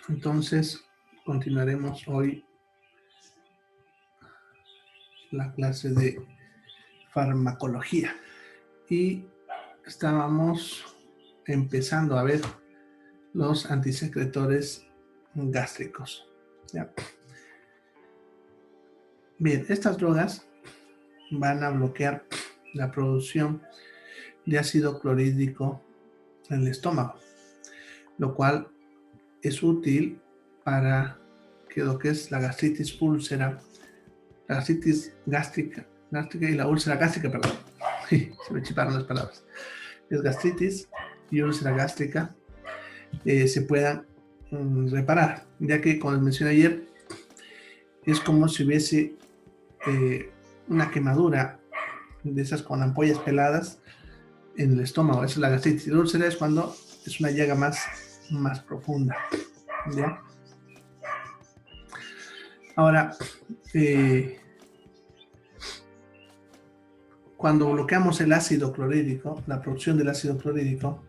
Entonces, continuaremos hoy la clase de farmacología. Y estábamos empezando a ver los antisecretores gástricos. ¿Ya? Bien, estas drogas van a bloquear la producción de ácido clorhídrico en el estómago, lo cual es útil para que lo que es la gastritis úlcera, la gastritis gástrica y la úlcera gástrica, perdón, se me chiparon las palabras, es gastritis y úlcera gástrica, se puedan reparar, ya que, como les mencioné ayer, es como si hubiese una quemadura de esas con ampollas peladas en el estómago. Esa es la gastritis. La úlcera es cuando es una llaga más profunda, ¿ya? Ahora, cuando bloqueamos el ácido clorhídrico, la producción del ácido clorhídrico,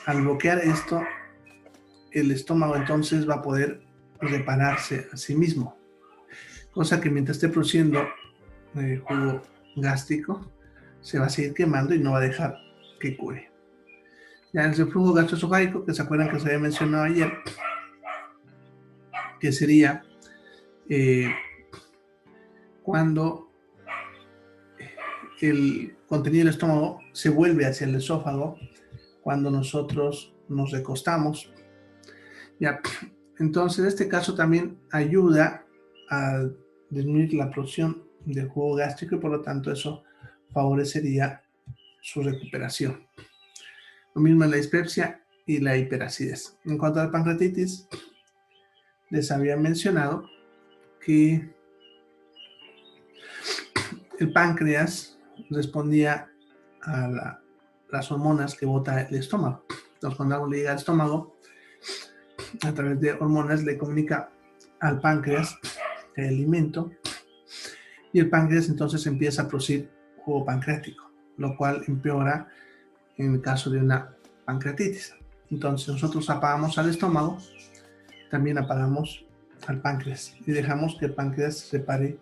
al bloquear esto, el estómago entonces va a poder repararse a sí mismo, cosa que mientras esté produciendo jugo gástrico, se va a seguir quemando y no va a dejar que cure. Ya el reflujo gastroesofágico, que se acuerdan que se había mencionado ayer, que sería cuando el contenido del estómago se vuelve hacia el esófago cuando nosotros nos recostamos. Ya, entonces este caso también ayuda a disminuir la producción del jugo gástrico y por lo tanto eso favorecería su recuperación. Lo mismo en la dispepsia y la hiperacidez. En cuanto a la pancreatitis, les había mencionado que el páncreas respondía a las hormonas que bota el estómago. Entonces, cuando algo le llega al estómago, a través de hormonas le comunica al páncreas el alimento y el páncreas entonces empieza a producir jugo pancreático, lo cual empeora en el caso de una pancreatitis. Entonces, nosotros apagamos al estómago, también apagamos al páncreas y dejamos que el páncreas se repare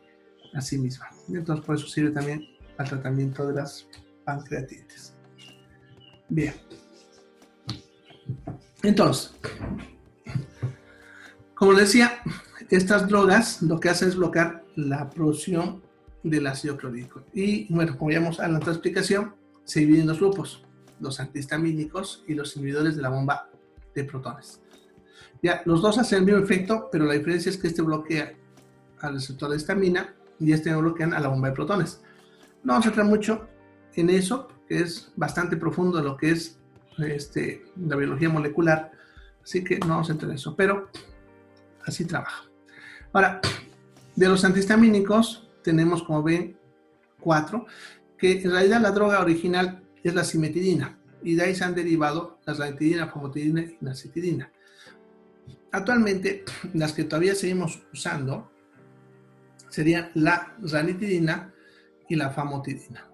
a sí misma. Entonces, por eso sirve también al tratamiento de las pancreatitis. Bien. Entonces, como les decía, estas drogas lo que hacen es bloquear la producción del ácido clorhídrico. Y bueno, como ya hemos adelantado la explicación, se dividen en dos grupos, los antihistamínicos y los inhibidores de la bomba de protones. Ya, los dos hacen el mismo efecto, pero la diferencia es que este bloquea al receptor de histamina y este no bloquean a la bomba de protones. No vamos a entrar mucho en eso, que es bastante profundo lo que es la biología molecular, así que no vamos a entrar en eso, pero así trabaja. Ahora, de los antihistamínicos tenemos, como ven, 4, que en realidad la droga original es la cimetidina, y de ahí se han derivado la ranitidina, famotidina y nacitidina. Actualmente, las que todavía seguimos usando serían la ranitidina y la famotidina.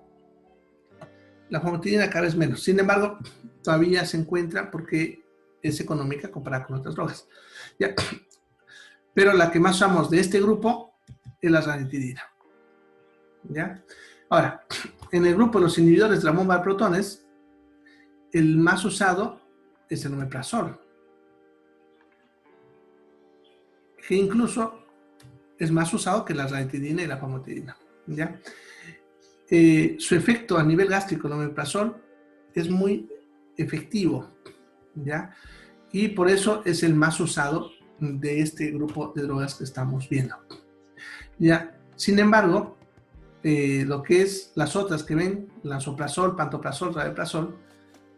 La famotidina cada vez menos, sin embargo, todavía se encuentra porque es económica comparada con otras drogas. ¿Ya? Pero la que más usamos de este grupo es la ranitidina. ¿Ya? Ahora, en el grupo de los inhibidores de la bomba de protones, el más usado es el omeprazol, que incluso es más usado que la ranitidina y la famotidina. ¿Ya? Su efecto a nivel gástrico, el omeprazol, es muy efectivo, ¿ya? Y por eso es el más usado de este grupo de drogas que estamos viendo. ¿Ya? Sin embargo, lo que es las otras que ven, lansoprazol, pantoprazol, rabeprazol,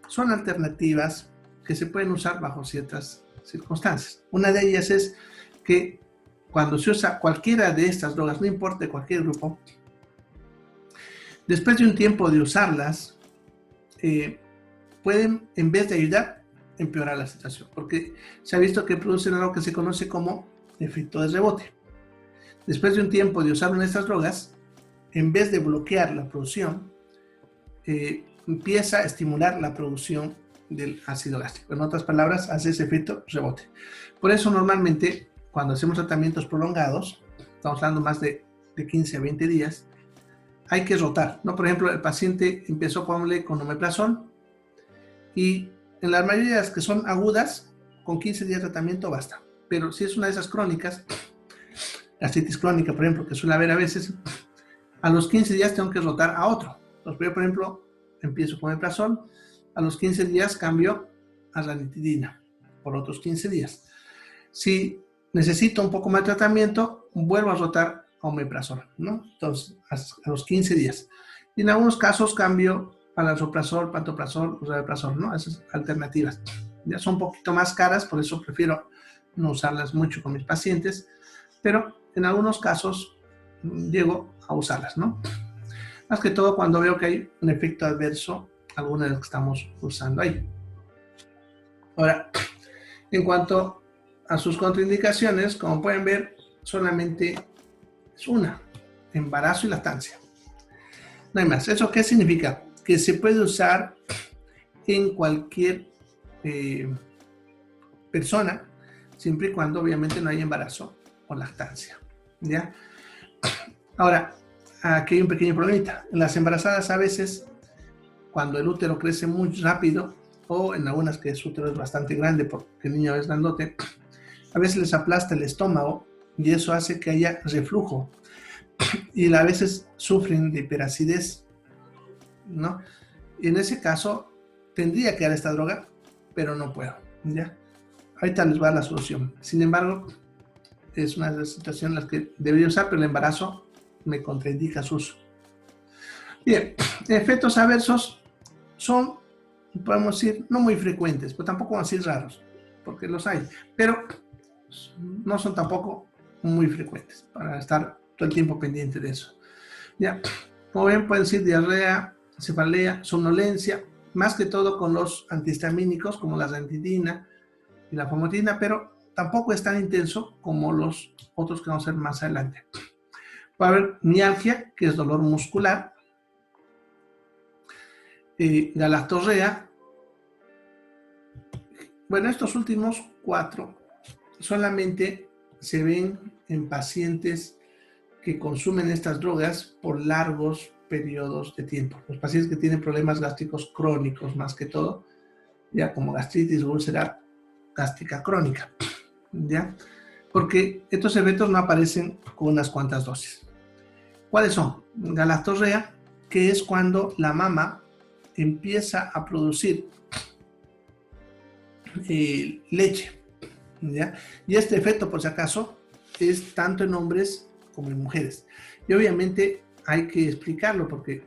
son alternativas que se pueden usar bajo ciertas circunstancias. Una de ellas es que cuando se usa cualquiera de estas drogas, no importa cualquier grupo, después de un tiempo de usarlas, pueden, en vez de ayudar, empeorar la situación, porque se ha visto que producen algo que se conoce como efecto de rebote. Después de un tiempo de usar una de estas drogas, en vez de bloquear la producción, empieza a estimular la producción del ácido gástrico. En otras palabras, hace ese efecto rebote. Por eso normalmente cuando hacemos tratamientos prolongados, estamos hablando más de 15 a 20 días, hay que rotar, ¿no? Por ejemplo, el paciente empezó con omeprazol y en la mayoría de las que son agudas, con 15 días de tratamiento basta. Pero si es una de esas crónicas, gastritis crónica, por ejemplo, que suele haber a veces, a los 15 días tengo que rotar a otro. Entonces, yo, por ejemplo, empiezo con omeprazol, a los 15 días cambio a ranitidina por otros 15 días. Si necesito un poco más de tratamiento, vuelvo a rotar a omeprazol, ¿no? Entonces, a los 15 días. Y en algunos casos cambio a lansoprazol, pantoprazol, rabeprazol, ¿no? Esas alternativas. Ya son un poquito más caras, por eso prefiero no usarlas mucho con mis pacientes, pero en algunos casos llego a usarlas, ¿no? Más que todo cuando veo que hay un efecto adverso, alguna de las que estamos usando ahí. Ahora, en cuanto a sus contraindicaciones, como pueden ver, solamente es una: embarazo y lactancia. No hay más. ¿Eso qué significa? Que se puede usar en cualquier persona, siempre y cuando obviamente no haya embarazo o lactancia, ¿ya? Ahora, aquí hay un pequeño problemita. En las embarazadas a veces, cuando el útero crece muy rápido, o en algunas que su útero es bastante grande porque el niño es grandote, a veces les aplasta el estómago y eso hace que haya reflujo y a veces sufren de hiperacidez, ¿no? Y en ese caso tendría que dar esta droga, pero no puedo, ¿ya? Ahorita les va a dar la solución. Sin embargo, es una de las situaciones en las que debería usar, pero el embarazo me contraindica su uso. Bien, efectos adversos son, podemos decir, no muy frecuentes, pero tampoco así raros, porque los hay, pero no son tampoco muy frecuentes para estar todo el tiempo pendiente de eso. Ya, como ven, pueden ser diarrea, cefalea, somnolencia, más que todo con los antihistamínicos como la ranitidina y la famotidina, pero tampoco es tan intenso como los otros que vamos a ver más adelante. Puede haber mialgia, que es dolor muscular, galactorrea. Bueno, estos últimos 4 solamente se ven en pacientes que consumen estas drogas por largos periodos de tiempo. Los pacientes que tienen problemas gástricos crónicos, más que todo, ya como gastritis o úlcera gástrica crónica, ¿ya? Porque estos efectos no aparecen con unas cuantas dosis. ¿Cuáles son? Galactorrea, que es cuando la mama empieza a producir leche, ¿ya? Y este efecto, por si acaso, es tanto en hombres como en mujeres. Y obviamente hay que explicarlo porque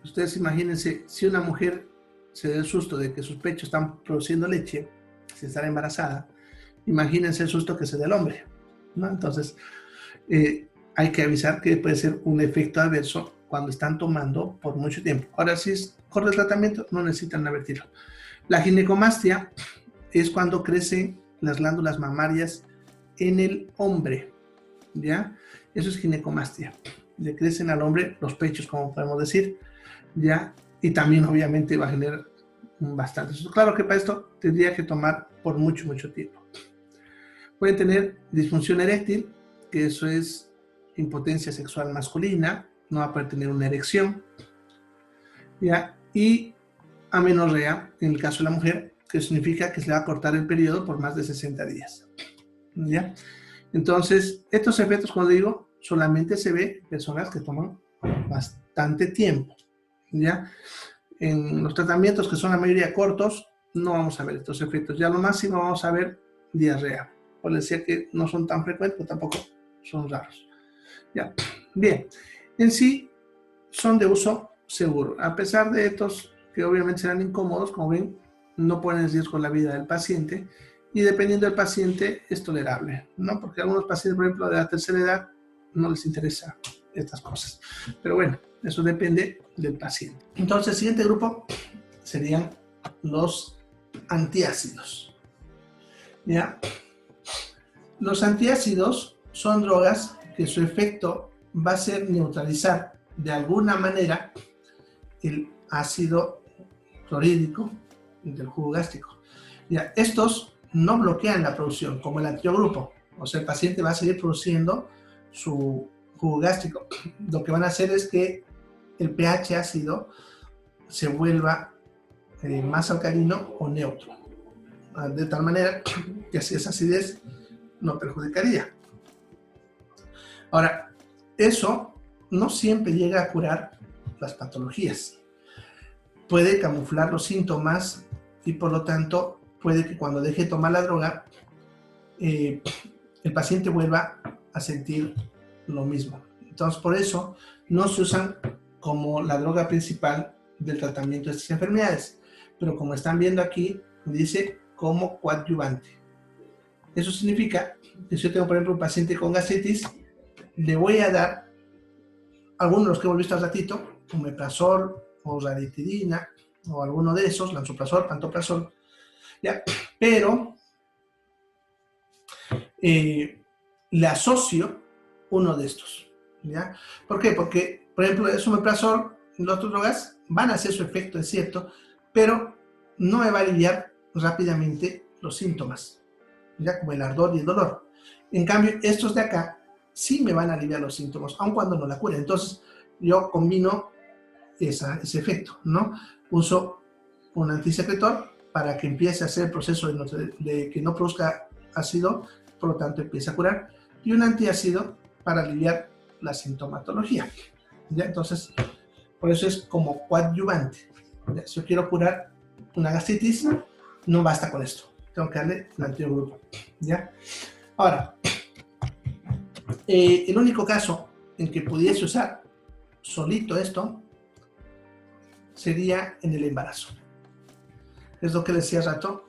ustedes imagínense, si una mujer se da el susto de que sus pechos están produciendo leche, si está embarazada, imagínense el susto que se da el hombre, ¿no? Entonces, hay que avisar que puede ser un efecto adverso cuando están tomando por mucho tiempo. Ahora, si es corto el tratamiento, no necesitan advertirlo. La ginecomastia es cuando crecen las glándulas mamarias en el hombre, ¿ya? Eso es ginecomastia. Le crecen al hombre los pechos, como podemos decir, ¿ya? Y también obviamente va a generar bastante. Claro que para esto tendría que tomar por mucho, mucho tiempo. Pueden tener disfunción eréctil, que eso es impotencia sexual masculina, no va a poder tener una erección, ¿ya? Y amenorrea, en el caso de la mujer, que significa que se le va a cortar el periodo por más de 60 días, ¿ya? Entonces, estos efectos, como digo, solamente se ve en personas que toman bastante tiempo, ¿ya? En los tratamientos que son la mayoría cortos, no vamos a ver estos efectos. Ya lo máximo vamos a ver diarrea. Por decir que no son tan frecuentes, pero tampoco son raros. ¿Ya? Bien, en sí son de uso seguro. A pesar de estos que obviamente serán incómodos, como ven, no ponen en riesgo la vida del paciente y dependiendo del paciente es tolerable, ¿no? Porque a algunos pacientes, por ejemplo, de la tercera edad no les interesa estas cosas. Pero bueno, eso depende del paciente. Entonces, el siguiente grupo serían los antiácidos, ¿ya? Los antiácidos son drogas que su efecto va a ser neutralizar de alguna manera el ácido clorhídrico del jugo gástrico. Ya, estos no bloquean la producción, como el antiogrupo. O sea, el paciente va a seguir produciendo su jugo gástrico. Lo que van a hacer es que el pH ácido se vuelva más alcalino o neutro, de tal manera que así esa acidez no perjudicaría. Ahora, eso no siempre llega a curar las patologías. Puede camuflar los síntomas y por lo tanto puede que cuando deje de tomar la droga el paciente vuelva a sentir lo mismo. Entonces, por eso no se usan como la droga principal del tratamiento de estas enfermedades. Pero como están viendo aquí, dice como coadyuvante. Eso significa que si yo tengo, por ejemplo, un paciente con gastritis, le voy a dar algunos de los que hemos visto hace ratito, omeprazol o ranitidina, o alguno de esos, lansoprazol, pantoprazol, ¿ya? Pero le asocio uno de estos, ¿ya? ¿Por qué? Porque, por ejemplo, el omeprazol y las otras drogas van a hacer su efecto, es cierto, pero no me va a aliviar rápidamente los síntomas, ¿ya? Como el ardor y el dolor. En cambio, estos de acá sí me van a aliviar los síntomas, aun cuando no la curen. Entonces, yo combino ese efecto, ¿no? Uso un antisecretor para que empiece a hacer el proceso de que no produzca ácido, por lo tanto empiece a curar, y un antiácido para aliviar la sintomatología, ¿ya? Entonces, por eso es como coadyuvante, ¿ya? Si yo quiero curar una gastritis, no basta con esto, tengo que darle el antiogrupo, ¿ya? Ahora, el único caso en que pudiese usar solito esto sería en el embarazo. Es lo que decía hace rato,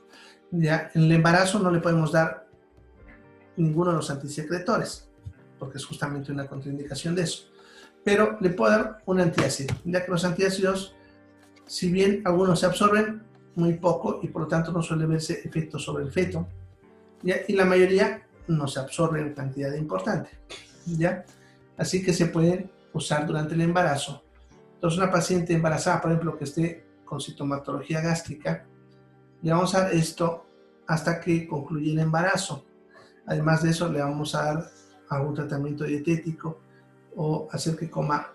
ya en el embarazo no le podemos dar ninguno de los antisecretores, porque es justamente una contraindicación de eso. Pero le puedo dar un antiácido, ya que los antiácidos, si bien algunos se absorben muy poco y por lo tanto no suele verse efecto sobre el feto, ¿ya? Y la mayoría no se absorbe en cantidad importante, ¿ya? Así que se pueden usar durante el embarazo. Entonces, una paciente embarazada, por ejemplo, que esté con sintomatología gástrica, le vamos a dar esto hasta que concluya el embarazo. Además de eso, le vamos a dar algún tratamiento dietético o hacer que coma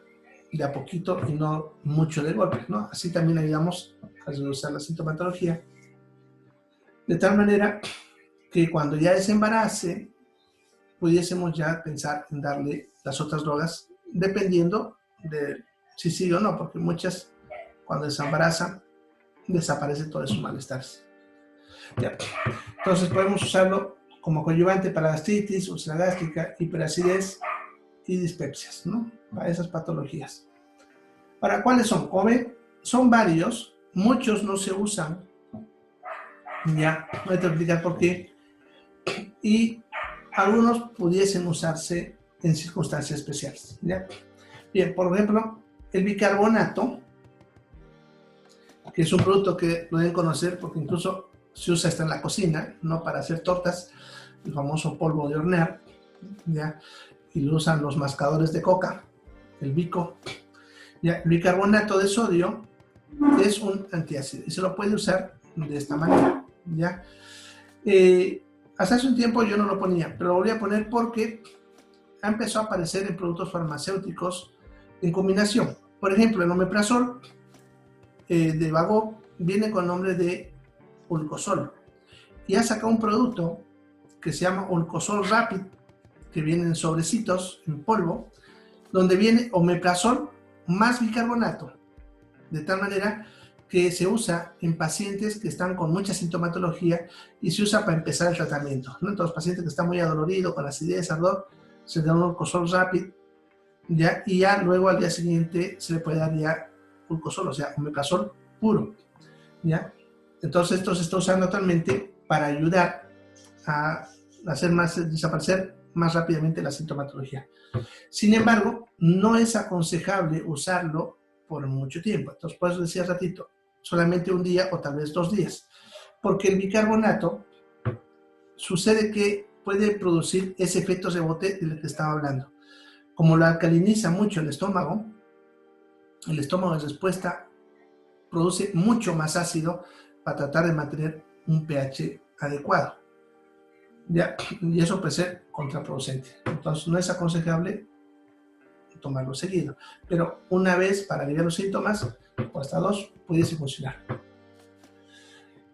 de a poquito y no mucho de golpe, ¿no? Así también ayudamos a reducir la sintomatología. De tal manera que cuando ya desembarace, pudiésemos ya pensar en darle las otras drogas, dependiendo de si sí o no, porque muchas, cuando desembarazan, desaparece todo su malestar. ¿Ya? Entonces podemos usarlo como coadyuvante para gastritis, úlcera gástrica, hiperacidez y dispepsias, ¿no? Para esas patologías. ¿Para cuáles son? Como ven, son varios, muchos no se usan, ya, voy a explicar por qué, y algunos pudiesen usarse en circunstancias especiales, ¿ya? Bien, por ejemplo, el bicarbonato, que es un producto que lo deben conocer porque incluso se usa hasta en la cocina, ¿no? Para hacer tortas, el famoso polvo de hornear, ¿ya? Y lo usan los mascadores de coca, el bico. ¿Ya? El bicarbonato de sodio es un antiácido y se lo puede usar de esta manera, ¿ya? Hasta hace un tiempo yo no lo ponía, pero lo voy a poner porque ha empezado a aparecer en productos farmacéuticos en combinación. Por ejemplo, el omeprazol de Vago viene con el nombre de Ulcosol y ha sacado un producto que se llama Ulcosol Rapid, que viene en sobrecitos, en polvo, donde viene omeprazol más bicarbonato, de tal manera que se usa en pacientes que están con mucha sintomatología y se usa para empezar el tratamiento, ¿no? Entonces, pacientes que están muy adoloridos, con acidez, ardor, se le da un Ulcosol Rapid, ¿ya? Y ya luego al día siguiente se le puede dar ya Ulcosol, o sea, omeprazol puro, ¿ya? Entonces, esto se está usando actualmente para ayudar a hacer desaparecer más rápidamente la sintomatología. Sin embargo, no es aconsejable usarlo por mucho tiempo. Entonces, por eso decía hace ratito, solamente un día o tal vez 2 días. Porque el bicarbonato sucede que puede producir ese efecto rebote del que estaba hablando. Como lo alcaliniza mucho el estómago en respuesta produce mucho más ácido para tratar de mantener un pH adecuado. ¿Ya? Y eso puede ser contraproducente. Entonces no es aconsejable tomarlo seguido. Pero una vez para aliviar los síntomas, o hasta dos, pudiese funcionar.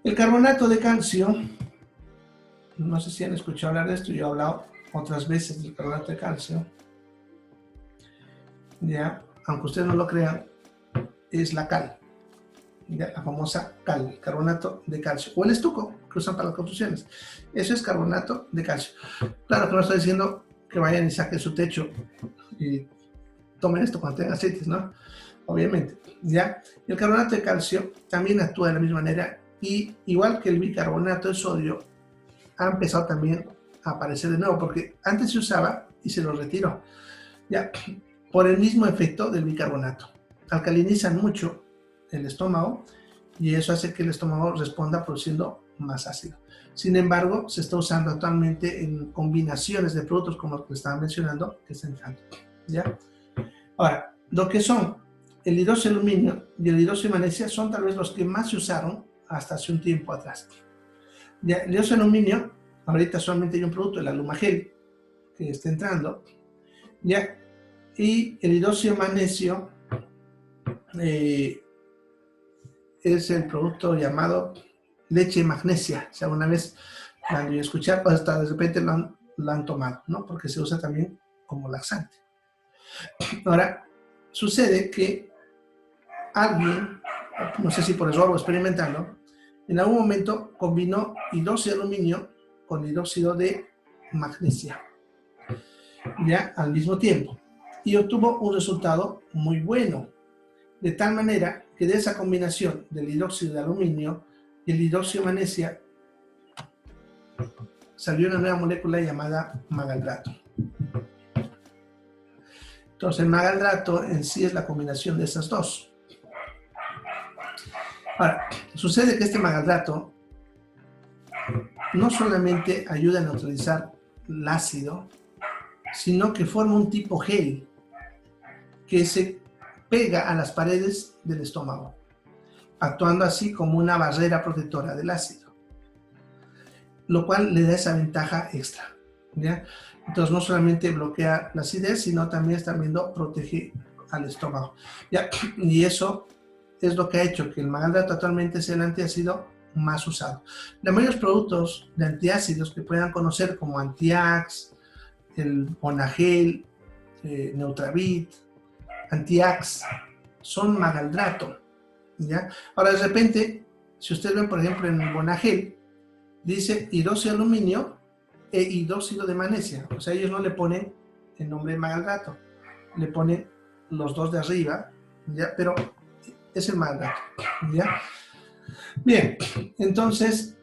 El carbonato de calcio, no sé si han escuchado hablar de esto, yo he hablado otras veces del carbonato de calcio. Ya, aunque ustedes no lo crean, es la cal. Ya, la famosa cal, el carbonato de calcio, o el estuco que usan para las construcciones. Eso es carbonato de calcio. Claro que no estoy diciendo que vayan y saquen su techo y tomen esto cuando tengan aceites, ¿no? Obviamente, ¿ya? El carbonato de calcio también actúa de la misma manera y igual que el bicarbonato de sodio, ha empezado también a aparecer de nuevo, porque antes se usaba y se lo retiró, ¿ya? Por el mismo efecto del bicarbonato. Alcalinizan mucho el estómago y eso hace que el estómago responda produciendo más ácido. Sin embargo, se está usando actualmente en combinaciones de productos como los que estaba mencionando, que están entrando, ¿ya? Ahora, lo que son el hidróxido de aluminio y el hidróxido de magnesia son tal vez los que más se usaron hasta hace un tiempo atrás. Ya, el hidróxido de aluminio, ahorita solamente hay un producto, el Alumagel, que está entrando, ¿ya? Y el hidróxido de magnesio es el producto llamado leche magnesia. Si alguna vez lo han escuchado, o hasta de repente lo han tomado, ¿no? Porque se usa también como laxante. Ahora, sucede que alguien, no sé si por error o experimentando, en algún momento combinó hidróxido de aluminio con hidróxido de magnesia, ya al mismo tiempo, y obtuvo un resultado muy bueno, de tal manera que de esa combinación del hidróxido de aluminio y el hidróxido de magnesia salió una nueva molécula llamada magaldrato. Entonces el magaldrato en sí es la combinación de esas dos. Ahora, sucede que este magaldrato no solamente ayuda a neutralizar el ácido, sino que forma un tipo gel que se pega a las paredes del estómago, actuando así como una barrera protectora del ácido, lo cual le da esa ventaja extra, ¿ya? Entonces no solamente bloquea la acidez, sino también está viendo protege al estómago, ¿ya? Y eso es lo que ha hecho que el magaldrato actualmente sea el antiácido más usado. Los mayores productos de antiácidos que puedan conocer como Antiax, el Bonagel, Neutravit, Antiax, son magaldrato, ¿ya? Ahora de repente, si ustedes ven por ejemplo en el Bonagel, dice hidróxido de aluminio e hidróxido de magnesia, o sea ellos no le ponen el nombre de magaldrato, le ponen los dos de arriba, ¿ya? Pero es el magaldrato, ¿ya? Bien, entonces,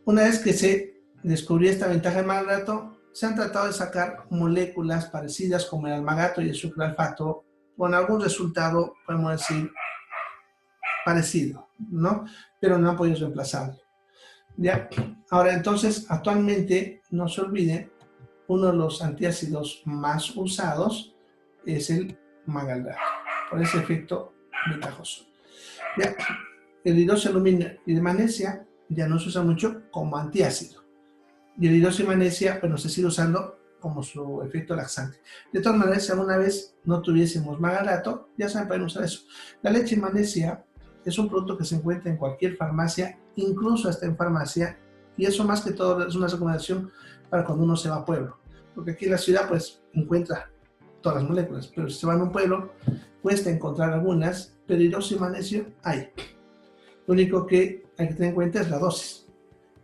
una vez que se descubrió esta ventaja del magaldrato, se han tratado de sacar moléculas parecidas como el almagato y el sucralfato con algún resultado, podemos decir, parecido, ¿no? Pero no han podido reemplazarlo, ¿ya? Ahora, entonces, actualmente, no se olvide, uno de los antiácidos más usados es el magaldrato, por ese efecto ventajoso, ¿ya? El hidróxido de aluminio y de magnesia ya no se usa mucho como antiácido. Y el hidróxido de magnesia, bueno, se sigue usando como su efecto laxante. De todas maneras, si alguna vez no tuviésemos magaldrato, ya saben, pueden usar eso. La leche de magnesia es un producto que se encuentra en cualquier farmacia, incluso hasta en farmacia, y eso más que todo es una recomendación para cuando uno se va a pueblo. Porque aquí en la ciudad, pues, encuentra todas las moléculas, pero si se va a un pueblo, cuesta encontrar algunas, pero hidróxido de magnesio hay. Lo único que hay que tener en cuenta es la dosis.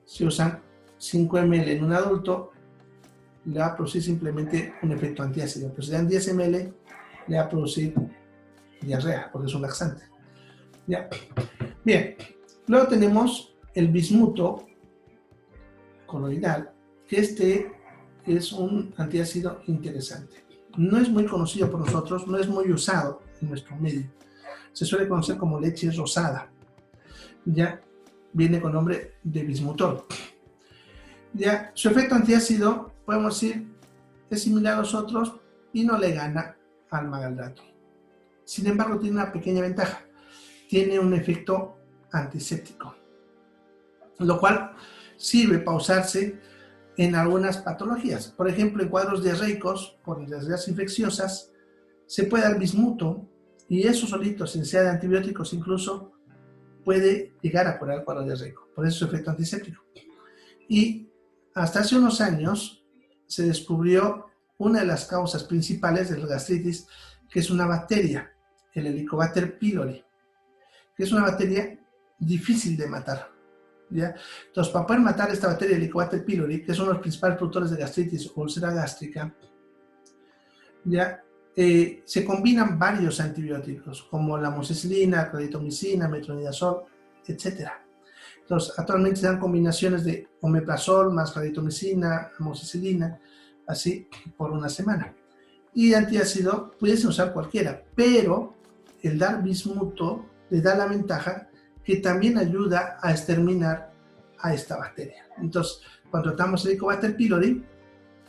Si usan 5 ml en un adulto, le va a producir simplemente un efecto antiácido. Pero si dan 10 ml, le va a producir diarrea, porque es un laxante. ¿Ya? Bien, luego tenemos el bismuto coloidal, que este es un antiácido interesante. No es muy conocido por nosotros, no es muy usado en nuestro medio. Se suele conocer como leche rosada. Ya viene con nombre de bismutol. Ya, su efecto antiácido, podemos decir, es similar a los otros y no le gana al magaldrato. Sin embargo, tiene una pequeña ventaja. Tiene un efecto antiséptico. lo cual sirve para usarse en algunas patologías. Por ejemplo, en cuadros diarreicos, por diarreas infecciosas, se puede dar bismuto y eso solito, sin necesidad de antibióticos incluso, puede llegar a curar el cuadro diarreico. Por eso su efecto antiséptico. Y hasta hace unos años se descubrió una de las causas principales de la gastritis, que es una bacteria, el Helicobacter pylori, que es una bacteria difícil de matar, ¿ya? Entonces, para poder matar esta bacteria Helicobacter pylori, que es uno de los principales productores de gastritis o úlcera gástrica, ¿ya? Se combinan varios antibióticos, como la amoxicilina, claritomicina, metronidazol, etc. Entonces, actualmente se dan combinaciones de omeprazol más claritomicina, amoxicilina, así por una semana. Y de antiácido pudiese usar cualquiera, pero el dar bismuto le da la ventaja que también ayuda a exterminar a esta bacteria. Entonces, cuando tratamos el Helicobacter pylori,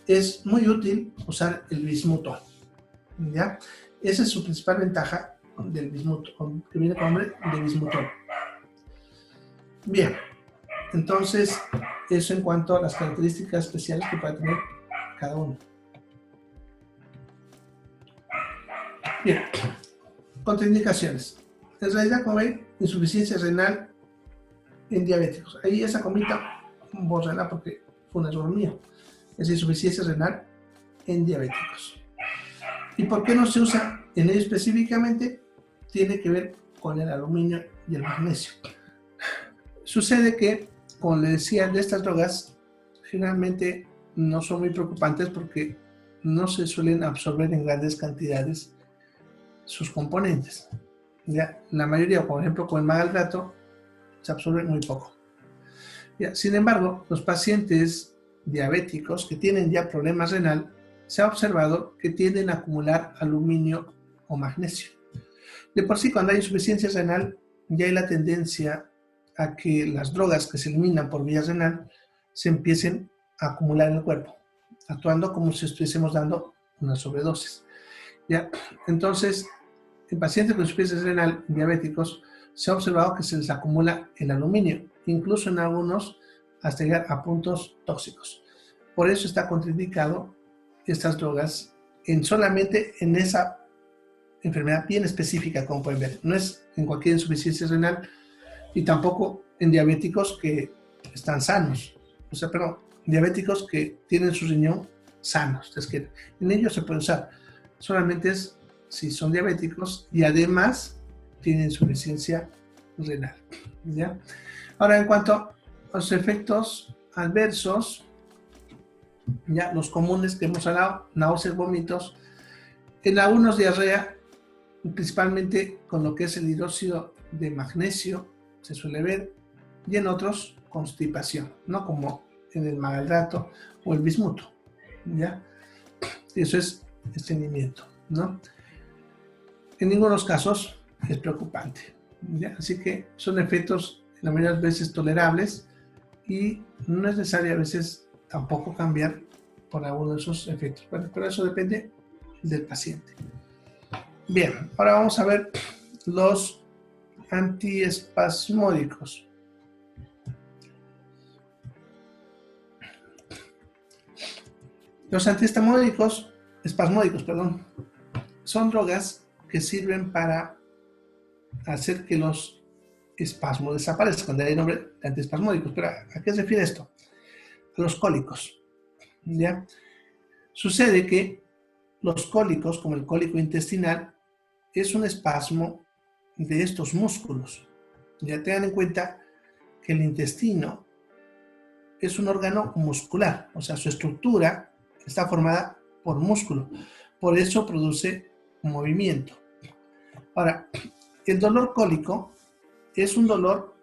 es muy útil usar el bismuto, ¿ya? Esa es su principal ventaja del bismuto, que viene con nombre de bismutol. Bien, entonces, eso en cuanto a las características especiales que puede tener cada uno. Bien, contraindicaciones. En realidad, como ven, insuficiencia renal en diabéticos. Ahí esa comita, bórrala porque fue un error mío. Es insuficiencia renal en diabéticos. ¿Y por qué no se usa en ello específicamente? Tiene que ver con el aluminio y el magnesio. Sucede que, como les decía, de estas drogas generalmente no son muy preocupantes porque no se suelen absorber en grandes cantidades sus componentes. ¿Ya? La mayoría, por ejemplo, con el magaldato, se absorbe muy poco. ¿Ya? Sin embargo, los pacientes diabéticos que tienen ya problemas renal, se ha observado que tienden a acumular aluminio o magnesio. De por sí, cuando hay insuficiencia renal, ya hay la tendencia a que las drogas que se eliminan por vía renal se empiecen a acumular en el cuerpo, actuando como si estuviésemos dando una sobredosis. ¿Ya? Entonces, en pacientes con insuficiencia renal diabéticos, se ha observado que se les acumula el aluminio, incluso en algunos hasta llegar a puntos tóxicos. Por eso está contraindicado estas drogas solamente en esa enfermedad bien específica, como pueden ver. No es en cualquier insuficiencia renal y tampoco en diabéticos que están sanos. O sea, pero diabéticos que tienen su riñón sanos. Es que en ellos se puede usar. Solamente es si son diabéticos y además tienen insuficiencia renal, ¿ya? Ahora, en cuanto a los efectos adversos, ya los comunes que hemos hablado, náuseas, vómitos, en algunos diarrea, principalmente con lo que es el hidróxido de magnesio, se suele ver, y en otros constipación, ¿no? Como en el magaldato o el bismuto, ¿ya? Eso es estreñimiento, ¿no? En ninguno de los casos es preocupante, ¿ya? Así que son efectos la mayoría de las veces tolerables y no es necesario a veces tampoco cambiar por alguno de esos efectos. Bueno, pero eso depende del paciente. Bien, ahora vamos a ver los antiespasmódicos. Los antiespasmódicos, son drogas que sirven para hacer que los espasmos desaparezcan, de ahí el nombre de antiespasmódicos. Pero ¿a qué se refiere esto? A los cólicos, ¿ya? Sucede que los cólicos, como el cólico intestinal, es un espasmo de estos músculos. Ya tengan en cuenta que el intestino es un órgano muscular, o sea, su estructura está formada por músculo, por eso produce movimiento. Ahora, el dolor cólico es un dolor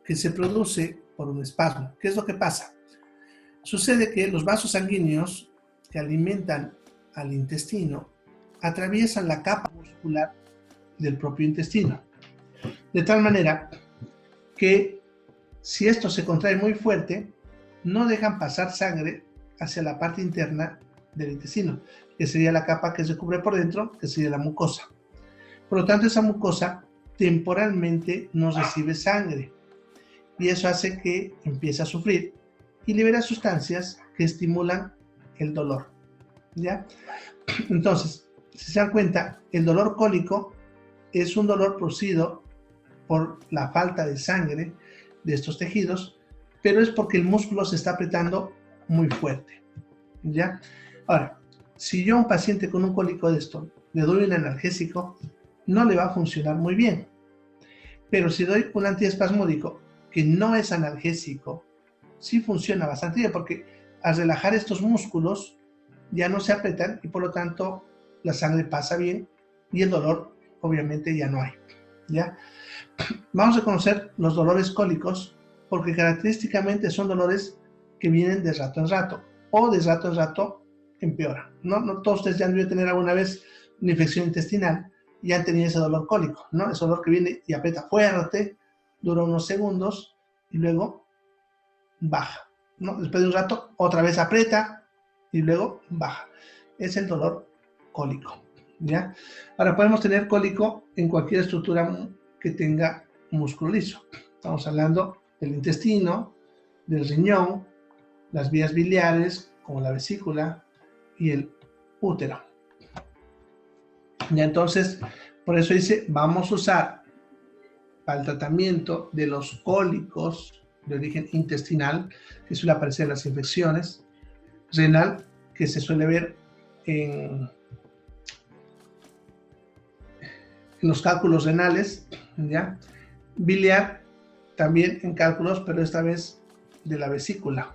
que se produce por un espasmo. ¿Qué es lo que pasa? Sucede que los vasos sanguíneos que alimentan al intestino atraviesan la capa muscular del propio intestino, de tal manera que si esto se contrae muy fuerte, no dejan pasar sangre hacia la parte interna del intestino, que sería la capa que se cubre por dentro, que sería la mucosa. Por lo tanto, esa mucosa temporalmente no recibe sangre. y eso hace que empiece a sufrir y libera sustancias que estimulan el dolor, ¿ya? Entonces, si se dan cuenta, el dolor cólico es un dolor producido por la falta de sangre de estos tejidos, pero es porque el músculo se está apretando muy fuerte, ¿ya? Ahora, si yo a un paciente con un cólico de esto le doy un analgésico, no le va a funcionar muy bien. Pero si doy un antiespasmódico que no es analgésico, sí funciona bastante bien, porque al relajar estos músculos ya no se apretan y por lo tanto la sangre pasa bien y el dolor obviamente ya no hay, ¿ya? Vamos a conocer los dolores cólicos porque característicamente son dolores que vienen de rato en rato o de rato en rato empeoran. No todos ustedes ya han debido tener alguna vez una infección intestinal y han tenido ese dolor cólico, ¿no? Ese dolor que viene y aprieta fuerte, dura unos segundos y luego baja, ¿no? Después de un rato otra vez aprieta y luego baja. Es el dolor cólico, ¿ya? Ahora podemos tener cólico en cualquier estructura que tenga músculo liso. Estamos hablando del intestino, del riñón, las vías biliares, como la vesícula y el útero. Ya entonces, por eso dice, vamos a usar para el tratamiento de los cólicos de origen intestinal, que suele aparecer en las infecciones, renal, que se suele ver en los cálculos renales, ¿ya? Biliar, también en cálculos, pero esta vez de la vesícula.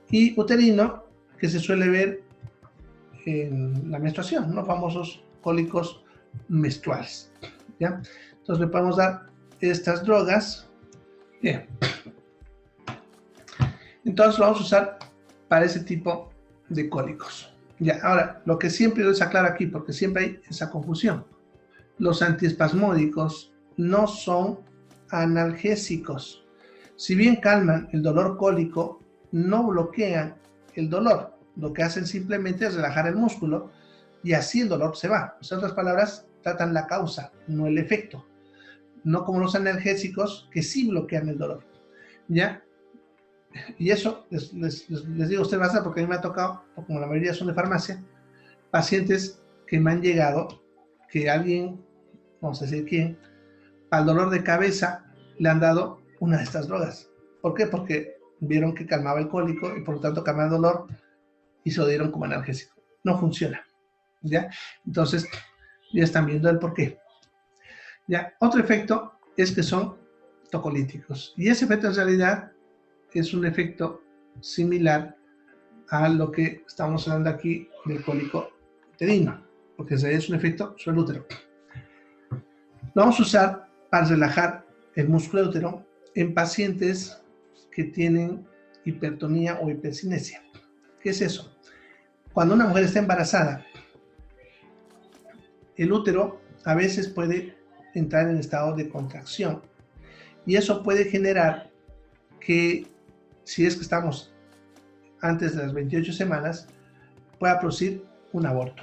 Y uterino, que se suele ver en la menstruación, ¿no? Famosos cólicos menstruales, ¿ya? Entonces le podemos dar estas drogas. Bien. Entonces lo vamos a usar para ese tipo de cólicos. Ya, ahora, lo que siempre les aclaro aquí, porque siempre hay esa confusión. Los antiespasmódicos no son analgésicos. Si bien calman el dolor cólico, no bloquean el dolor. Lo que hacen simplemente es relajar el músculo y así el dolor se va. En otras palabras, tratan la causa, no el efecto. No como los analgésicos que sí bloquean el dolor, ¿ya? Y eso les digo a ustedes bastante porque a mí me ha tocado, como la mayoría son de farmacia, pacientes que me han llegado, que alguien, vamos a decir quién, al dolor de cabeza le han dado una de estas drogas. ¿Por qué? Porque vieron que calmaba el cólico y por lo tanto calmaba el dolor y se lo dieron como analgésico. No funciona, ¿ya? Entonces, ya están viendo el por qué. ¿Ya? Otro efecto es que son tocolíticos. Y ese efecto en realidad es un efecto similar a lo que estamos hablando aquí del cólico uterino, porque ese es un efecto sobre el útero. Lo vamos a usar para relajar el músculo útero en pacientes que tienen hipertonía o hipercinesia. ¿Qué es eso? Cuando una mujer está embarazada, el útero a veces puede entrar en estado de contracción y eso puede generar que, si es que estamos antes de las 28 semanas, pueda producir un aborto.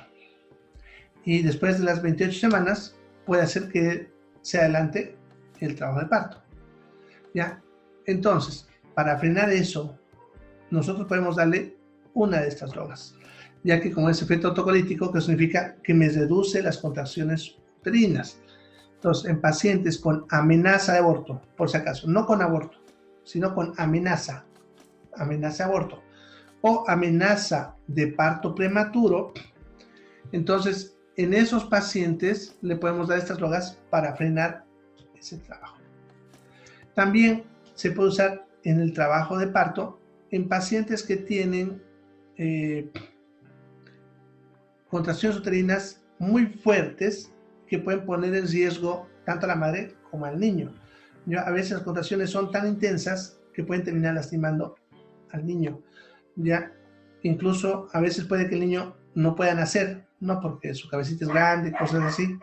Y después de las 28 semanas puede hacer que se adelante el trabajo de parto, ¿ya? Entonces, para frenar eso, nosotros podemos darle una de estas drogas, ya que como es efecto autocolítico, que significa que me reduce las contracciones uterinas. Entonces, en pacientes con amenaza de aborto, por si acaso, no con aborto, sino con amenaza de aborto o amenaza de parto prematuro, entonces en esos pacientes le podemos dar estas drogas para frenar ese trabajo. También se puede usar en el trabajo de parto en pacientes que tienen contracciones uterinas muy fuertes que pueden poner en riesgo tanto a la madre como al niño. A veces las contracciones son tan intensas que pueden terminar lastimando al niño. Ya, incluso a veces puede que el niño no pueda nacer, no porque su cabecita es grande, cosas así.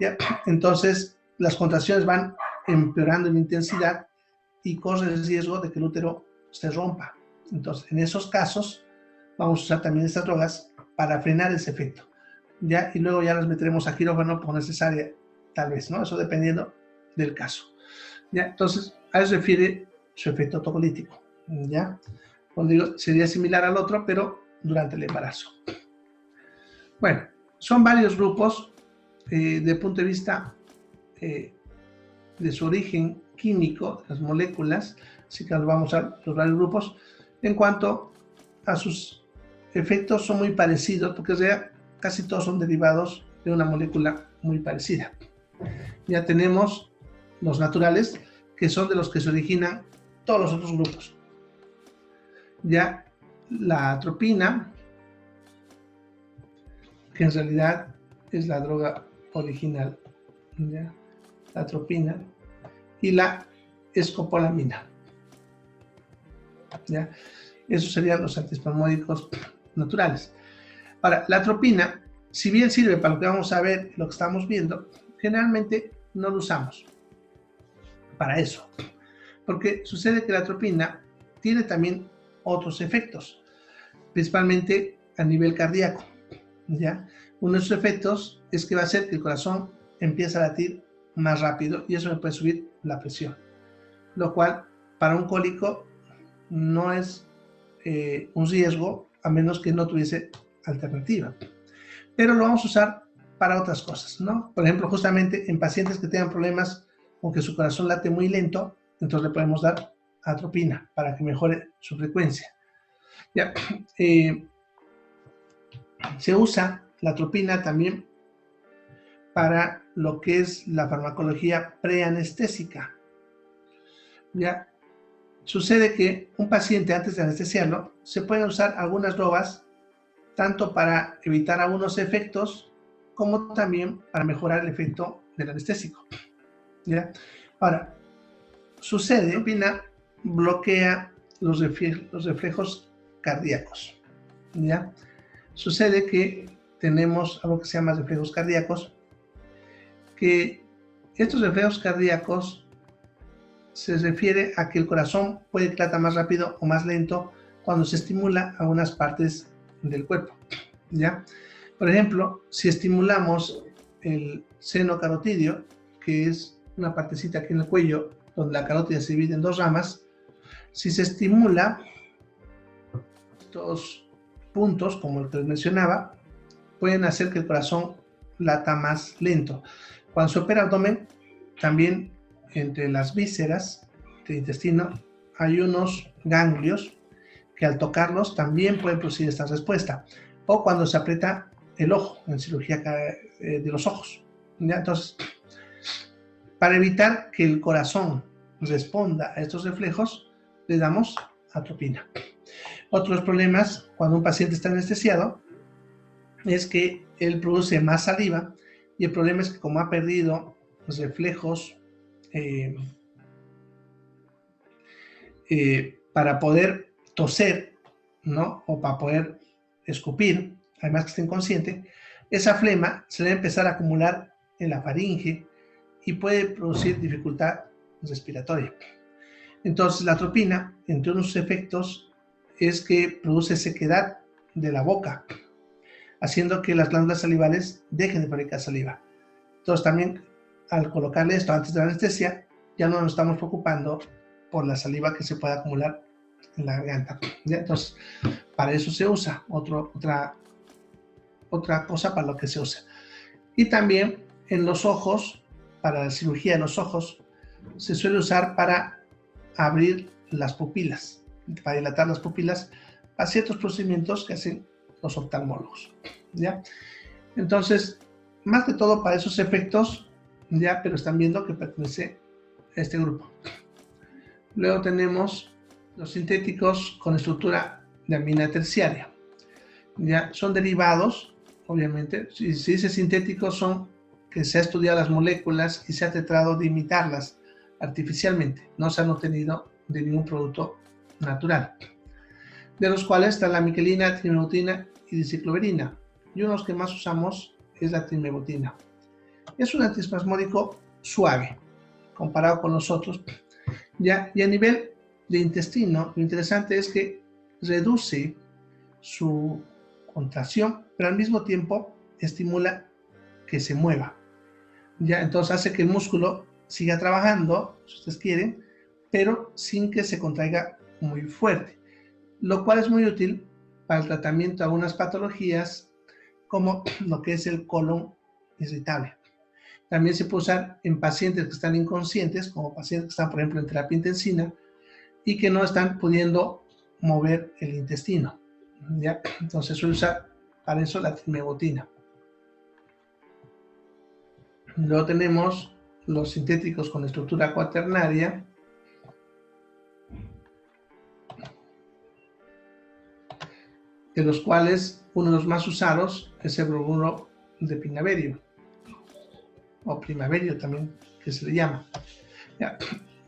¿Ya? Entonces las contracciones van empeorando en intensidad y corre el riesgo de que el útero se rompa. Entonces, en esos casos vamos a usar también estas drogas para frenar ese efecto. ¿Ya? Y luego ya las meteremos a quirófano por necesaria, tal vez, ¿no? Eso dependiendo del caso. ¿ya? Entonces, a eso se refiere su efecto autocolítico, ¿ya? Cuando digo, sería similar al otro, pero durante el embarazo. Bueno, son varios grupos de punto de vista de su origen químico, de las moléculas, así que nos vamos a los varios grupos. En cuanto a sus efectos, son muy parecidos, porque casi todos son derivados de una molécula muy parecida. Ya tenemos los naturales, que son de los que se originan todos los otros grupos. Ya la atropina, que en realidad es la droga original, ¿ya? La atropina, y la escopolamina, ¿ya? Esos serían los antiespasmódicos naturales. Ahora, la atropina, si bien sirve para lo que vamos a ver, lo que estamos viendo, generalmente no lo usamos para eso, porque sucede que la atropina tiene también otros efectos, principalmente a nivel cardíaco, ¿ya? Uno de sus efectos es que va a hacer que el corazón empiece a latir más rápido y eso le puede subir la presión, lo cual para un cólico no es un riesgo a menos que no tuviese alternativa. Pero lo vamos a usar para otras cosas, ¿no? Por ejemplo, justamente en pacientes que tengan problemas con que su corazón late muy lento, entonces le podemos dar atropina para que mejore su frecuencia. Ya, se usa la atropina también para lo que es la farmacología preanestésica. Ya, sucede que un paciente antes de anestesiarlo se pueden usar algunas drogas tanto para evitar algunos efectos como también para mejorar el efecto del anestésico. ¿Ya? Ahora, sucede, la atropina bloquea los reflejos cardíacos. ¿Ya? Sucede que tenemos algo que se llama reflejos cardíacos, que estos reflejos cardíacos se refiere a que el corazón puede que lata más rápido o más lento cuando se estimula algunas partes del cuerpo, ¿ya? Por ejemplo, si estimulamos el seno carotidio, que es una partecita aquí en el cuello donde la carótida se divide en dos ramas, si se estimula estos puntos, como el que les mencionaba, pueden hacer que el corazón lata más lento. Cuando se opera abdomen, también entre las vísceras del intestino hay unos ganglios que al tocarlos también pueden producir esta respuesta. O cuando se aprieta el ojo, en cirugía de los ojos, ¿ya? Entonces, para evitar que el corazón responda a estos reflejos, le damos atropina. Otros problemas cuando un paciente está anestesiado es que él produce más saliva y el problema es que como ha perdido los reflejos para poder toser, ¿no? O para poder escupir, además que esté inconsciente, esa flema se le va a empezar a acumular en la faringe y puede producir dificultad respiratoria. Entonces la atropina, entre unos efectos, es que produce sequedad de la boca, haciendo que las glándulas salivales dejen de fabricar saliva. Entonces también al colocarle esto antes de la anestesia, ya no nos estamos preocupando por la saliva que se puede acumular en la garganta. ¿Ya? Entonces, para eso se usa, otra cosa para lo que se usa. Y también en los ojos, para la cirugía de los ojos, se suele usar para abrir las pupilas, para dilatar las pupilas, a ciertos procedimientos que hacen los oftalmólogos, ¿ya? Entonces, más que todo para esos efectos, ya, pero están viendo que pertenece a este grupo. Luego tenemos los sintéticos con estructura de amina terciaria. Ya, son derivados, obviamente. Si dice sintéticos, son que se ha estudiado las moléculas y se ha tratado de imitarlas artificialmente. No se han obtenido de ningún producto natural. De los cuales está la miquelina, trimebotina y dicicloverina. Y uno de los que más usamos es la trimebotina. Es un antiespasmódico suave, comparado con los otros. ¿Ya? Y a nivel de intestino, lo interesante es que reduce su contracción, pero al mismo tiempo estimula que se mueva. ¿Ya? Entonces hace que el músculo siga trabajando, si ustedes quieren, pero sin que se contraiga muy fuerte, lo cual es muy útil para el tratamiento de algunas patologías como lo que es el colon irritable. También se puede usar en pacientes que están inconscientes, como pacientes que están, por ejemplo, en terapia intensiva y que no están pudiendo mover el intestino, ¿ya? Entonces se usa para eso la trimebutina. Luego tenemos los sintéticos con estructura cuaternaria, de los cuales uno de los más usados es el bromuro de pinaverio, o primaverio también, que se le llama. Ya.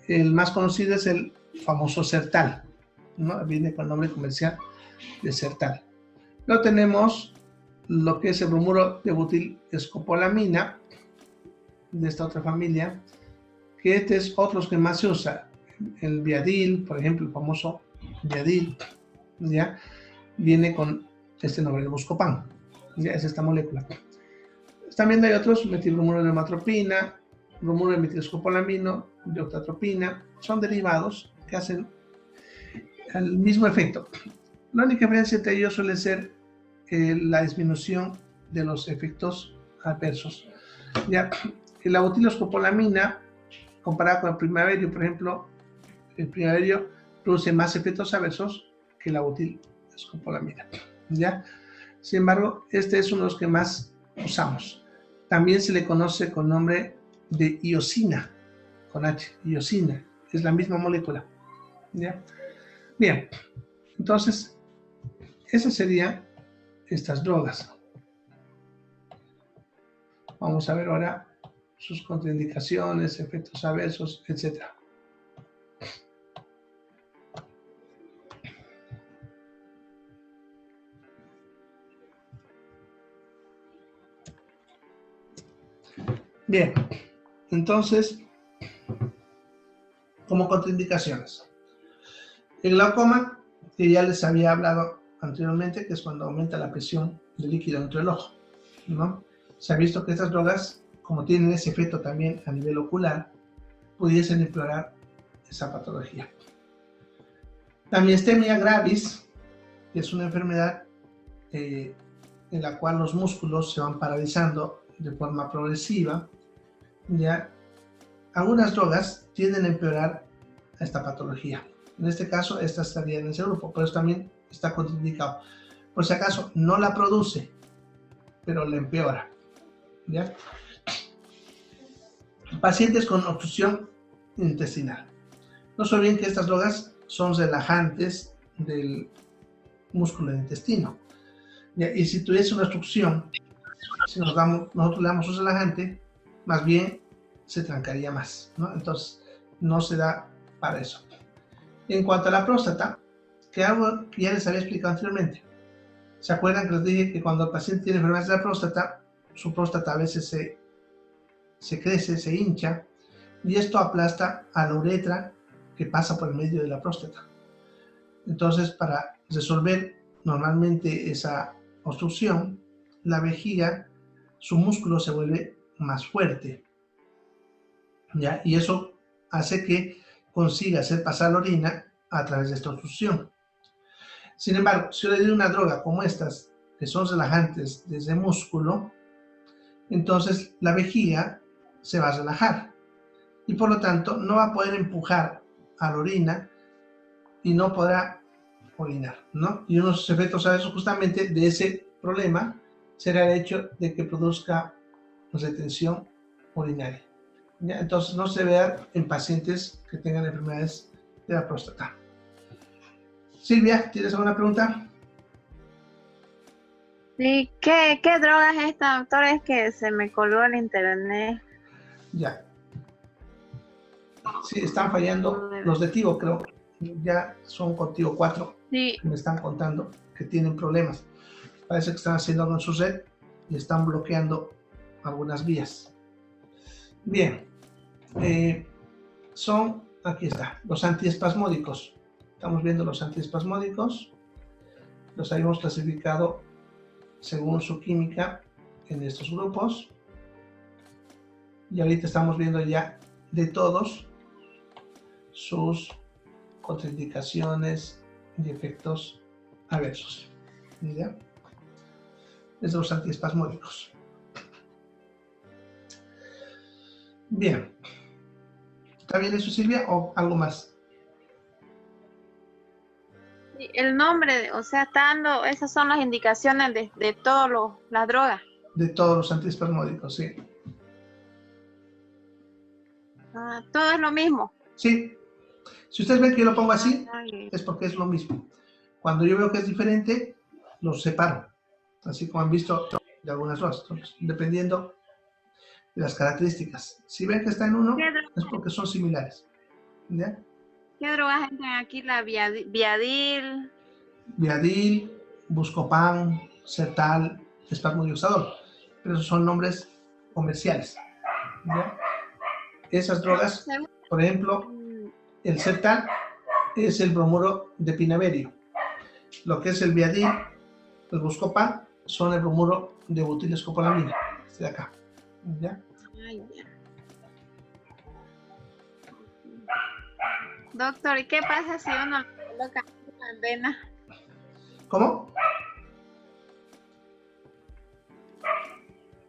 El más conocido es el famoso Sertal, ¿no? Viene con el nombre comercial de Sertal. Luego tenemos lo que es el bromuro de butilescopolamina, de esta otra familia, que este es otro que más se usa. El Viadil, por ejemplo, el famoso Viadil, ¿ya? Viene con este nombre, el Buscopan, ¿ya? Es esta molécula. También hay otros, metilbromuro de hematropina, bromuro de metilescopolamino, de octatropina, son derivados que hacen el mismo efecto. La única diferencia entre ellos suele ser la disminución de los efectos adversos. Ya, la butilescopolamina, comparada con el primaverio, por ejemplo, el primaverio produce más efectos adversos que la butilescopolamina. ¿Ya? Sin embargo, este es uno de los que más usamos. También se le conoce con nombre de iosina, con H, iosina, es la misma molécula. ¿Ya? Bien, entonces, esas serían estas drogas. Vamos a ver ahora sus contraindicaciones, efectos adversos, etc. Bien, entonces, como contraindicaciones, el glaucoma, que ya les había hablado anteriormente, que es cuando aumenta la presión del líquido dentro del ojo, ¿no? Se ha visto que estas drogas, como tienen ese efecto también a nivel ocular, pudiesen empeorar esa patología. La miastenia gravis, que es una enfermedad en la cual los músculos se van paralizando de forma progresiva, ya algunas drogas tienden a empeorar esta patología. En este caso, esta estaría en ese grupo, pero también está contraindicado. Por si acaso, no la produce, pero la empeora. ¿Ya? Pacientes con obstrucción intestinal. No se olviden que estas drogas son relajantes del músculo del intestino. ¿Ya? Y si tuviese una obstrucción, si nosotros le damos un relajante, más bien se trancaría más, ¿no? Entonces, no se da para eso. En cuanto a la próstata, que algo que ya les había explicado anteriormente. ¿Se acuerdan que les dije que cuando el paciente tiene enfermedad de la próstata, su próstata a veces se crece, se hincha, y esto aplasta a la uretra que pasa por el medio de la próstata? Entonces, para resolver normalmente esa obstrucción, la vejiga, su músculo se vuelve más fuerte, ¿ya? Y eso hace que consiga hacer pasar la orina a través de esta obstrucción. Sin embargo, si yo le doy una droga como estas, que son relajantes desde músculo, entonces la vejiga se va a relajar y por lo tanto no va a poder empujar a la orina y no podrá orinar, ¿no? Y uno de los efectos a eso justamente de ese problema será el hecho de que produzca retención urinaria. ¿Ya? Entonces no se vea en pacientes que tengan enfermedades de la próstata. Silvia, ¿tienes alguna pregunta? Sí, ¿qué droga es esta, doctor? Es que se me colgó el internet. Ya. Sí, están fallando los de Tigo, creo. Ya son contigo 4 sí. que me están contando que tienen problemas. Parece que están haciendo algo en su red y están bloqueando algunas vías. Bien. Aquí está, los antiespasmódicos. Estamos viendo los antiespasmódicos. Los habíamos clasificado según su química en estos grupos. Y ahorita estamos viendo ya de todos sus contraindicaciones y efectos adversos. ¿Ya? Es de los antiespasmódicos. Bien. ¿Está bien eso, Silvia, o algo más? El nombre, o sea, está dando, esas son las indicaciones de todas las drogas. De todos los antiespasmódicos, sí. Todo es lo mismo. Sí. Si ustedes ven que yo lo pongo así, es porque es lo mismo. Cuando yo veo que es diferente, los separo. Así como han visto de algunas drogas, dependiendo de las características. Si ven que está en uno, es porque son similares. ¿Ya? ¿Qué drogas entran aquí? La Viadil. Viadil, Buscopan, Sertal, espasmodiazol. Pero esos son nombres comerciales. ¿Ya? Esas drogas, por ejemplo, el Sertal es el bromuro de pinaverio. Lo que es el Viadil, el Buscopan, son el bromuro de butilescopolamina. Este de acá. ¿Ya? Doctor, ¿y qué pasa si uno lo coloca en vena? ¿Cómo?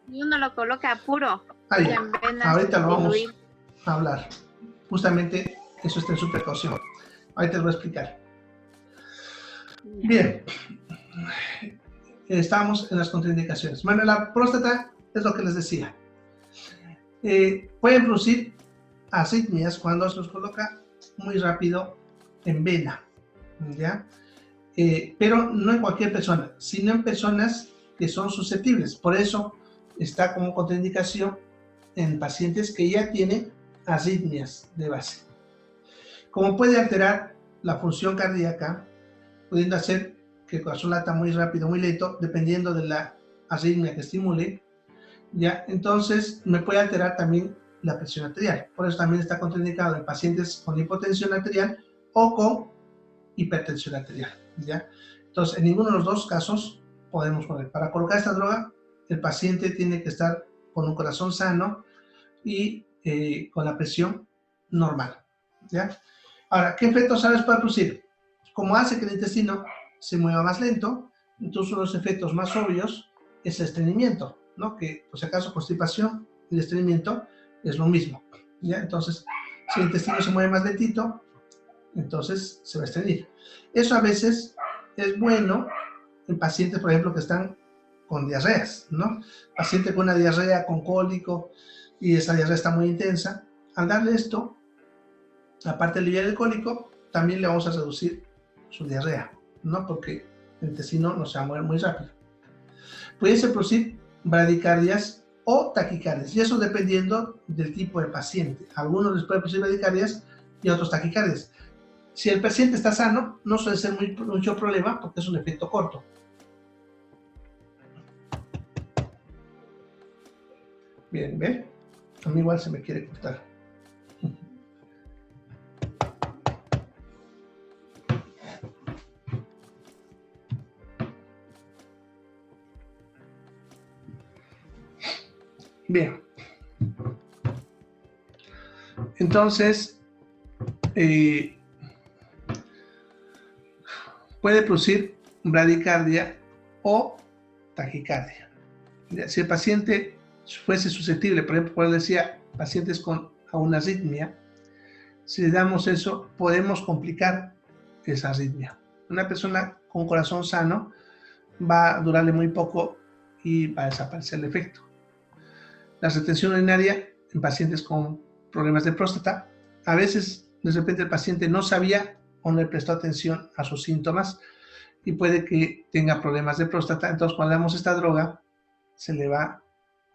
Si uno lo coloca puro Ahí, en vena. ahorita lo vamos a hablar. Justamente eso está en su precaución. Ahorita lo voy a explicar. Bien. Estamos en las contraindicaciones. Bueno, la próstata es lo que les decía. Pueden producir arritmias cuando se los coloca muy rápido en vena, ¿ya? Pero no en cualquier persona, sino en personas que son susceptibles. Por eso está como contraindicación en pacientes que ya tienen arritmias de base. Como puede alterar la función cardíaca, pudiendo hacer que el corazón lata muy rápido, muy lento, dependiendo de la arritmia que estimule, ¿ya? Entonces me puede alterar también la presión arterial. Por eso también está contraindicado en pacientes con hipotensión arterial o con hipertensión arterial, ¿ya? Entonces, en ninguno de los dos casos podemos poner. Para colocar esta droga, el paciente tiene que estar con un corazón sano y con la presión normal, ¿ya? Ahora, ¿qué efectos sabes puede producir? Como hace que el intestino se mueva más lento, entonces uno de los efectos más obvios es el estreñimiento, ¿no? Que, por si acaso, constipación y estreñimiento es lo mismo, ¿ya? Entonces, si el intestino se mueve más lentito, entonces se va a estreñir. Eso a veces es bueno en pacientes, por ejemplo, que están con diarreas, ¿no? Paciente con una diarrea, con cólico, y esa diarrea está muy intensa. Al darle esto, aparte de aliviar el cólico, también le vamos a reducir su diarrea, ¿no? Porque el intestino no se va a mover muy rápido. Puede producir bradicardias o taquicardias, y eso dependiendo del tipo de paciente. A algunos les puede producir bradicardias y a otros taquicardias. Si el paciente está sano, no suele ser mucho problema porque es un efecto corto. Bien, ¿ve? A mí igual se me quiere cortar. Bien. Entonces, puede producir bradicardia o taquicardia. Si el paciente fuese susceptible, por ejemplo, como decía, pacientes con una arritmia, si le damos eso, podemos complicar esa arritmia. Una persona con corazón sano va a durarle muy poco y va a desaparecer el efecto. La retención urinaria en pacientes con problemas de próstata, a veces de repente el paciente no sabía o no le prestó atención a sus síntomas y puede que tenga problemas de próstata. Entonces, cuando damos esta droga, le va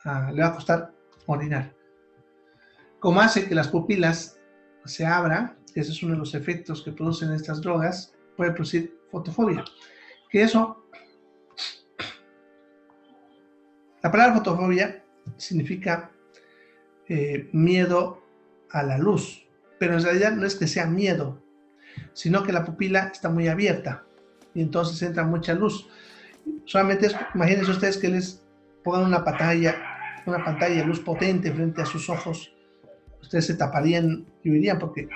a costar orinar. Como hace que las pupilas se abran, ese es uno de los efectos que producen estas drogas, puede producir fotofobia. Que eso, la palabra fotofobia significa miedo a la luz, pero en realidad no es que sea miedo, sino que la pupila está muy abierta y entonces entra mucha luz. Solamente imagínense ustedes que les pongan una pantalla de luz potente frente a sus ojos ustedes se taparían y oirían porque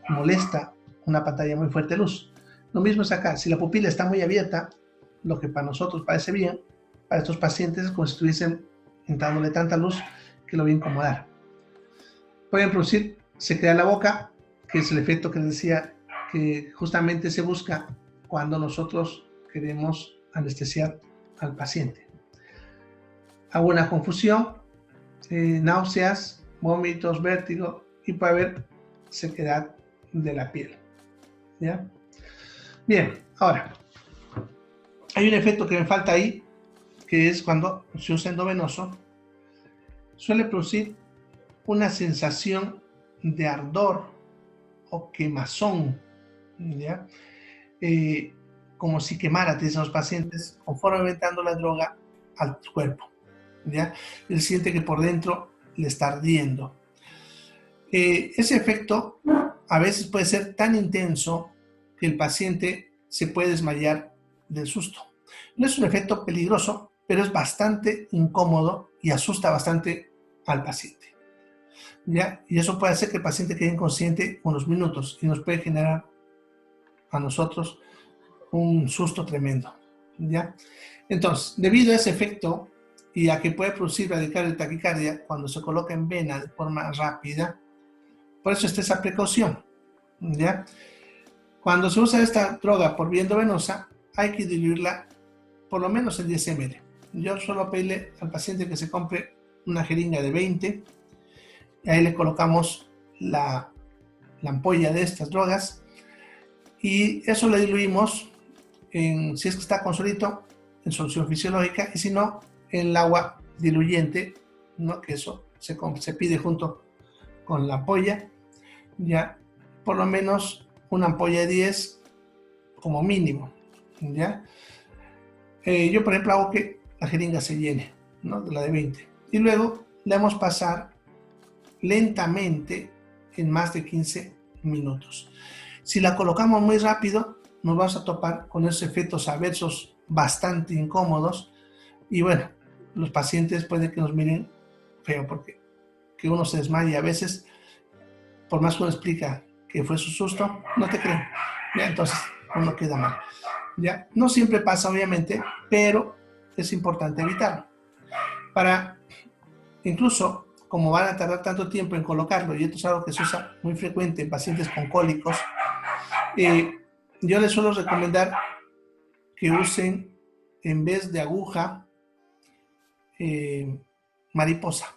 molesta una pantalla muy fuerte de luz. Lo mismo es acá, si la pupila está muy abierta, lo que para nosotros parece bien, para estos pacientes es como si estuviesen entrándole tanta luz que lo va a incomodar. Pueden producir sequedad en la boca, que es el efecto que les decía que justamente se busca cuando nosotros queremos anestesiar al paciente. Alguna confusión, náuseas, vómitos, vértigo y puede haber sequedad de la piel. ¿Ya? Bien, ahora, hay un efecto que me falta ahí, que es cuando se usa endovenoso, suele producir una sensación de ardor o quemazón, ¿ya? Como si quemara, te dicen los pacientes, conforme aumentando la droga al cuerpo, ¿ya? Él siente que por dentro le está ardiendo. Ese efecto a veces puede ser tan intenso que el paciente se puede desmayar del susto. No es un efecto peligroso, pero es bastante incómodo y asusta bastante al paciente, ¿ya? Y eso puede hacer que el paciente quede inconsciente unos minutos y nos puede generar a nosotros un susto tremendo, ¿ya? Entonces, debido a ese efecto y a que puede producir bradicardia y taquicardia cuando se coloca en vena de forma rápida, por eso está esa precaución, ¿ya? Cuando se usa esta droga por vía endovenosa, hay que diluirla por lo menos en 10 ml. Yo suelo pedirle al paciente que se compre una jeringa de 20, y ahí le colocamos la ampolla de estas drogas, y eso le diluimos, si es que está con solito, en solución fisiológica, y si no, en el agua diluyente, ¿no? Que eso se pide junto con la ampolla, ya, por lo menos una ampolla de 10 como mínimo, ¿ya? Yo, por ejemplo, hago que la jeringa se llene, ¿no? De la de 20, y luego le vamos a pasar lentamente en más de 15 minutos. Si la colocamos muy rápido, nos vamos a topar con esos efectos adversos bastante incómodos y bueno, los pacientes pueden que nos miren feo porque que uno se desmaye a veces, por más que uno explica que fue su susto, no te creen, ¿ya? Entonces uno queda mal, ¿ya? No siempre pasa obviamente, pero es importante evitarlo. Para incluso como van a tardar tanto tiempo en colocarlo, y esto es algo que se usa muy frecuente en pacientes con cólicos, yo les suelo recomendar que usen, en vez de aguja, mariposa,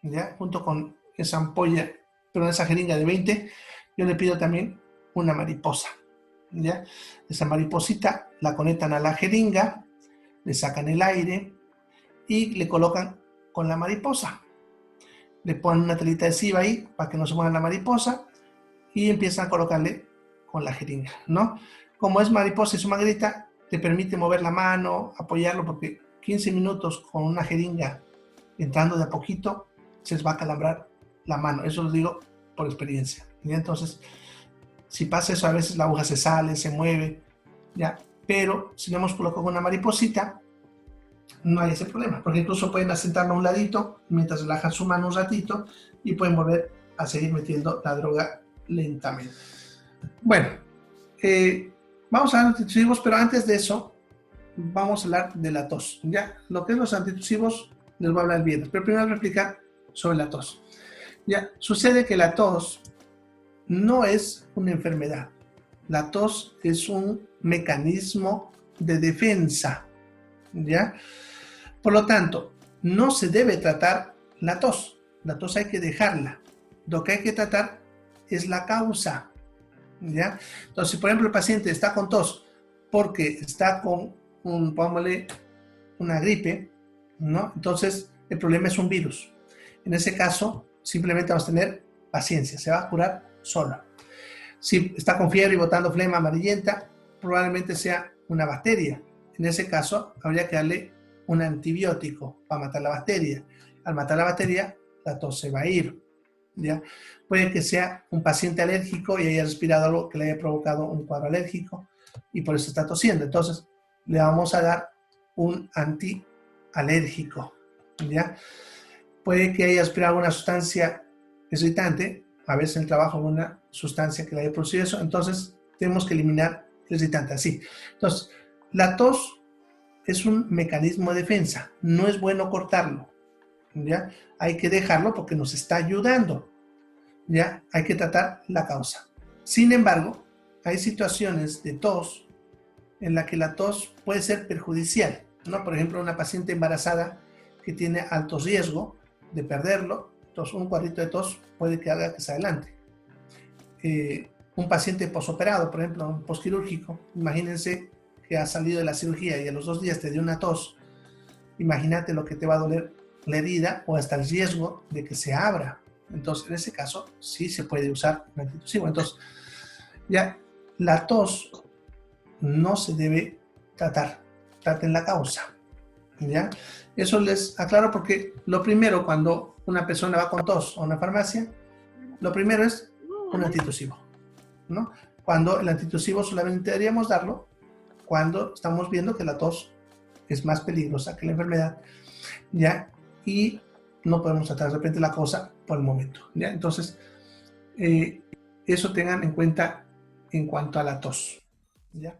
¿ya? Junto con esa ampolla, pero esa jeringa de 20, yo le pido también una mariposa, ¿ya? Esa mariposita la conectan a la jeringa, le sacan el aire y le colocan con la mariposa. Le ponen una telita adhesiva ahí para que no se mueva la mariposa y empiezan a colocarle con la jeringa, ¿no? Como es mariposa y su manguerita, te permite mover la mano, apoyarlo, porque 15 minutos con una jeringa entrando de a poquito, se les va a calambrar la mano. Eso lo digo por experiencia, ¿ya? Entonces, si pasa eso, a veces la aguja se sale, se mueve, ¿ya? Pero si le hemos colocado una mariposita, no hay ese problema, porque incluso pueden asentarlo a un ladito mientras relajan su mano un ratito y pueden volver a seguir metiendo la droga lentamente. Bueno, vamos a hablar de antitusivos, pero antes de eso vamos a hablar de la tos. Ya, lo que es los antitusivos les voy a hablar bien, pero primero voy a explicar sobre la tos. Ya, sucede que la tos no es una enfermedad. La tos es un mecanismo de defensa, ¿ya? Por lo tanto, no se debe tratar la tos. La tos hay que dejarla. Lo que hay que tratar es la causa, ¿ya? Entonces, si por ejemplo el paciente está con tos porque está con pongámosle, una gripe, ¿no? Entonces, el problema es un virus. En ese caso, simplemente vamos a tener paciencia, se va a curar solo. Si está con fiebre y botando flema amarillenta, probablemente sea una bacteria. En ese caso, habría que darle un antibiótico para matar la bacteria. Al matar la bacteria, la tos se va a ir, ¿ya? Puede que sea un paciente alérgico y haya respirado algo que le haya provocado un cuadro alérgico y por eso está tosiendo. Entonces, le vamos a dar un antialérgico, ¿ya? Puede que haya respirado alguna sustancia es irritante, a veces en el trabajo una sustancia que le haya producido eso, entonces tenemos que eliminar el irritante así. Entonces, la tos es un mecanismo de defensa, no es bueno cortarlo, ¿ya? Hay que dejarlo porque nos está ayudando, ¿ya? Hay que tratar la causa. Sin embargo, hay situaciones de tos en la que la tos puede ser perjudicial, ¿no? Por ejemplo, una paciente embarazada que tiene alto riesgo de perderlo, entonces un cuadrito de tos puede que haga que se adelante. Un paciente posoperado, por ejemplo, un posquirúrgico, imagínense que ha salido de la cirugía y a los 2 días te dio una tos, imagínate lo que te va a doler la herida o hasta el riesgo de que se abra. Entonces, en ese caso, sí se puede usar un antitusivo. Entonces, ya la tos no se debe tratar, traten la causa, ¿ya? Eso les aclaro porque lo primero cuando una persona va con tos a una farmacia, lo primero es un antitusivo, ¿no? Cuando el antitusivo solamente deberíamos darlo cuando estamos viendo que la tos es más peligrosa que la enfermedad, ¿ya? Y no podemos tratar de repente la causa por el momento, ¿ya? Entonces, eso tengan en cuenta en cuanto a la tos, ¿ya?